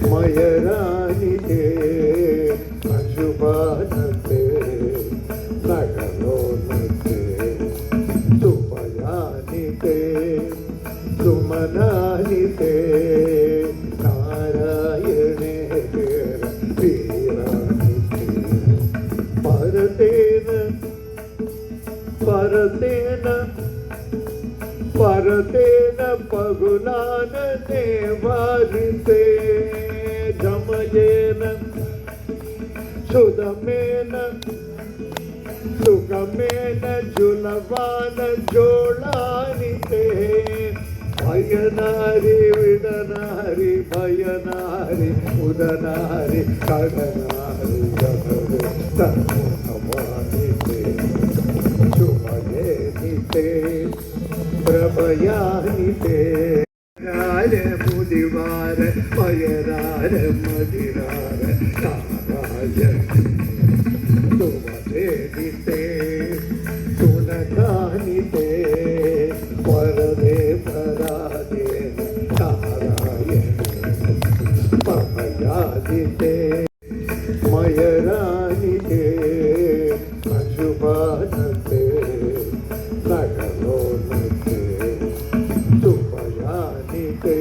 మయరానితే అశుభానతే నగలోనతే శుభయానితే సుమనానితే నారాయణే వీరానితే పరతేన పరతేన పరతేన పగులాన దేవారితే జమయేన సుదమేన సుగమేన జులవాన జోళానితే భయనారి విడనారి భయనారి ఉదనారి కడనారి తమానితే శుభయేనితే ప్రభయానితే ముదివార పయరార మదిరార నారాయణ సుమదేవితే సునకానితే పరదే పరాదే నారాయణ పమయాదితే మయరానితే అశుభానతే నగలోనతే శుభయానితే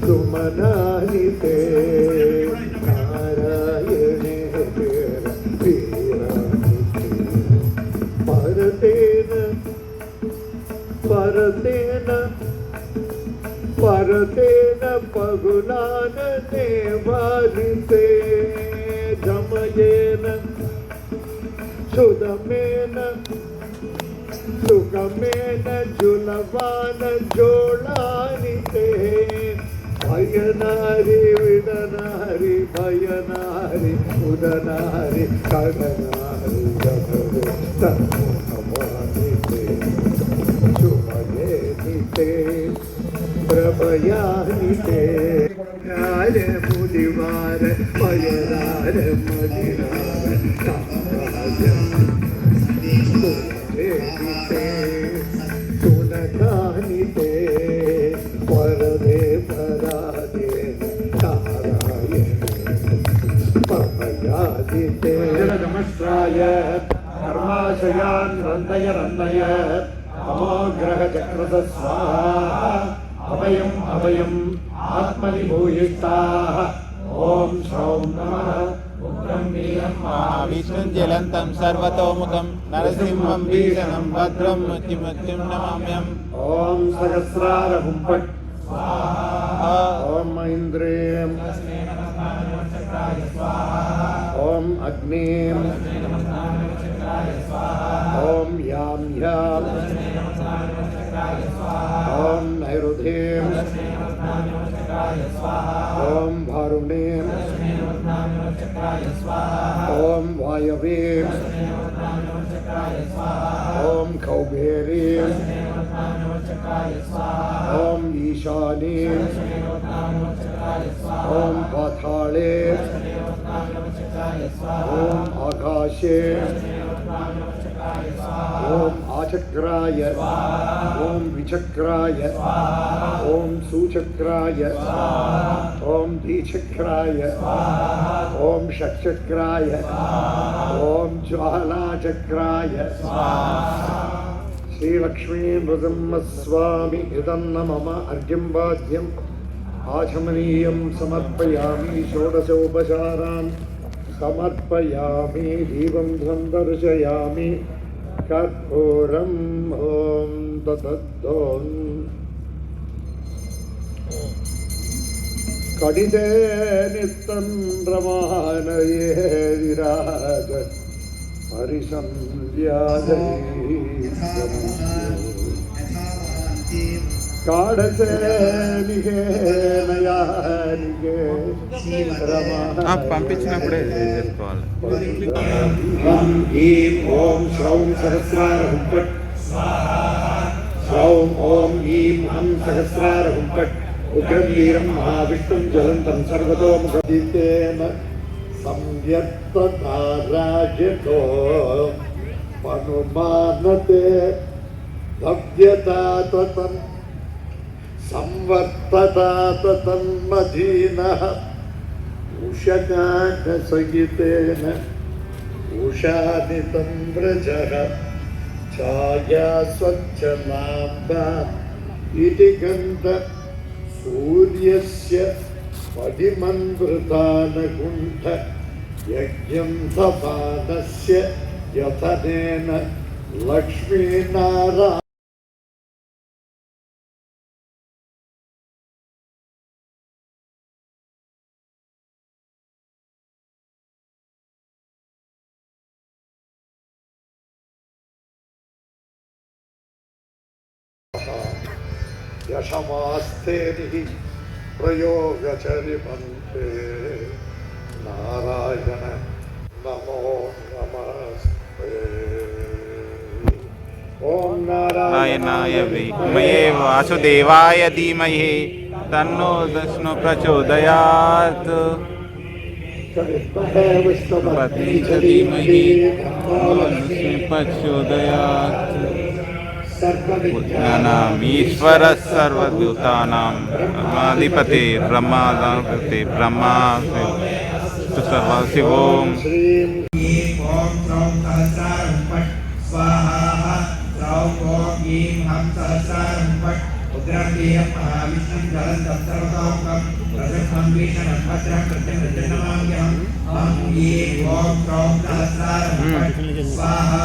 సుమనానితే నారాయణే వీరానితే పరతేన పరతేన పరతేన పగులాన దేవారితే జమయేన సుదమేన సుగమేన జులవాన జోళానితే భయనారి విడనారి భయనారి ఉదనారి కడనారి తమానితే శుభయేనితే ప్రభయానితే ముదివార పయరార మదిరార సుమదేవితే సునకానితే పరదే పరాదే నారాయణ పమయాదితే నమస్రాయ కర్మాశయాన్ రందయ రందయ అమోగ్రహ చక్రద స్వాహా అభయం అభయం ఆత్మని భూయిష్టాః ఓం శ్రౌం నమః ఉగ్రం వీరం విష్ణుం జ్వలంతం సర్వతోముఖం నరసింహం భీషణం భద్రం మృత్యుమృత్యుం నమామ్యం. ఓం సహస్రార హుంపట్ ఓం ఇంద్రియం ఓం అగ్నిం ఓం యాం యాం ఓం నైరుతిం ఓం వారుణీం ఓం వాయవీం ఓం కౌబేరీం ఓం ఈశానీం ఓం పాతాళే ఓం ఆకాశే ఓం ఆచక్రాయ ఓం విచక్రాయ ఓం సూచక్రాయ ఓం ద్విచక్రాయ ఓం షట్చక్రాయ ఓం జ్వాలాచక్రాయ శ్రీలక్ష్మీ నృసింహస్వామి ఇదన్న మమ అర్ఘ్యం వాద్యం ఆచమనీయం సమర్పయామి షోడశోపచారాన్ సమర్పయామి దీపం సందర్శయామి కర్పూరం ఓం తదద్దోం కడితే నిత్తం రమానయే విరాజ పరిసంధ్యాదై కాడసే నిగే నయానిగే పంపించినప్పుడే చేసుకోవాలి. ఓం శ్రౌం సహస్రార హుంపట్ శ్రౌం ఓం ఈం హం సహస్రార హుంపట్ ఉగ్రం వీరం మహావిష్ణుం జ్వలంతం సర్వతోముఖదీప్తేన సంవ్యక్తధారాజ్యతో పనుమానతే భవ్యతాత్వం संवर्ततात तन्मदीनः उषकाकसहितेन उषानितं व्रजः छाया स्वच्छलाम्बा इति गन्ध सूर्यस्य पदिमन्वृतानकुण्ठ यज्ञं सपानस्य यथनेन लक्ष्मीनारायण यशमास्तेनिः प्रयोगचरिमन्ते नारायण नमो नमस्ते। ॐ नारायणाय विद्महे वासुदेवाय धीमहि तन्नो विष्णु प्रचोदयात्। विष्णुपत्नी च धीमहि तन्नो प्रचोदयात्। ईश्वरः सर्वभूतानां ब्रह्माधिपति ब्रह्माधिपति ब्रह्मा शिवों स्वाहा ॐ ह्रीं हं सहस्रारं फट् उग्रं महाविष्णुं ज्वलन्तं सर्वतोमुखं प्रसन्नं भीषणं भद्रं कृत्यं नमाम्यहम् ॐ ह्रीं सहस्रारं फट् स्वाहा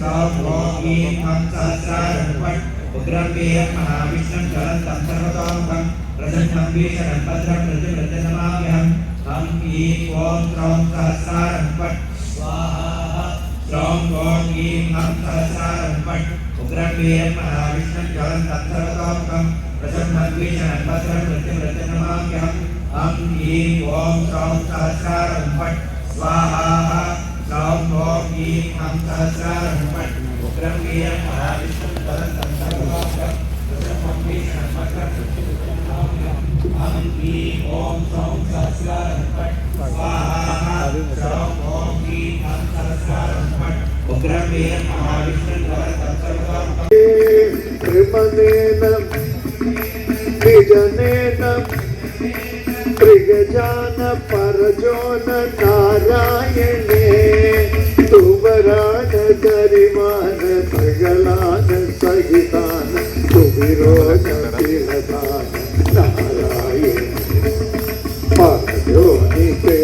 ॐ ह्रीं हं सहस्रारं फट् उग्रं महाविष्णुं ज्वलन्तं सर्वतोमुखं प्रसन्नं भीषणं भद्रं कृत्यं नमाम्यहम् ॐ ह्रीं सहस्रारं फट् स्वाहा ॐ ह्रीं हं सहस्रारं फट् उग्रं महाविष्णुं ज्वलन्तं सर्वतोमुखं प्रसन्नं भीषणं भद्रं कृत्यं नमाम्यहम् ॐ ह्रीं सहस्रारं फट् स्वाहा ॐ ह्रीं हं सहस्रारं फट् उग्रं महाविष्णुं ज्वलन्तं सर्वतोमुखं प्रसन्नं भीषणं भद्रं कृत्यं नमाम्यहम् ॐ ह्रीं सहस्रारं फट् स्वाहा ॐ ह्रीं हं सहस्रारं फट् उग्रं महाविष्णुं ज्वलन्तं सर्वतोमुखं त्रिमनेन निजनेन त्रिगजान परजोन नारायणे तुवरान गरिमान सगलान सहितान तुविरोध तिलदान नारायणे परजोनिते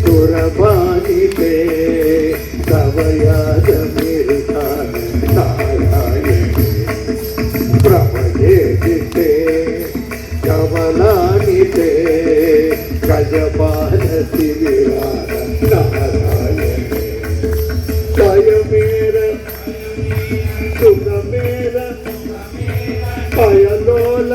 तुरबानिते तव याद मेरितान नारायणे प्रभयेते कमलानिते गजपालति विराट नारायणे पयमेर सुगमेर पयलोल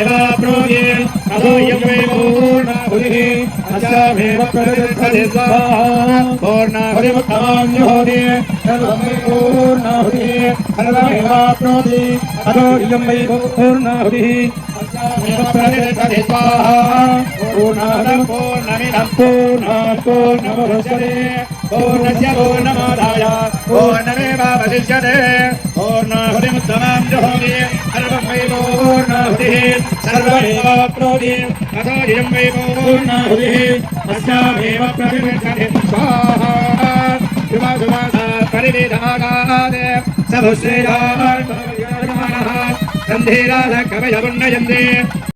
सर्वमेवाप्नोति अतो यं वै पूर्णाहुतिः अस्यामेव प्रतिष्ठति स्वाहा पूर्णाहुतिमुत्तमां जुहोति सर्वं वै पूर्णाहुतिः सर्वमेवाप्नोति अतो यं वै पूर्णाहुतिः अस्यामेव प्रतिष्ठति स्वाहा पूर्णाहुतं पूर्णमिदं पूर्णात् पूर्णमुदच्यते पूर्णस्य पूर्णमादाय पूर्णमेवावशिष्यते पूर्णाहुतिमुत्तमां जुहोति सर्वं वै पूर्णाहुतिः सर्वमेवाप्नोति अतो इयं वै पूर्णाहुतिः अस्यामेव प्रतिष्ठति स्वाहा शुभाशुभासा परिवेदागात् सभुश्रेयान् गन्धीराधकवयमुन्नयन्ति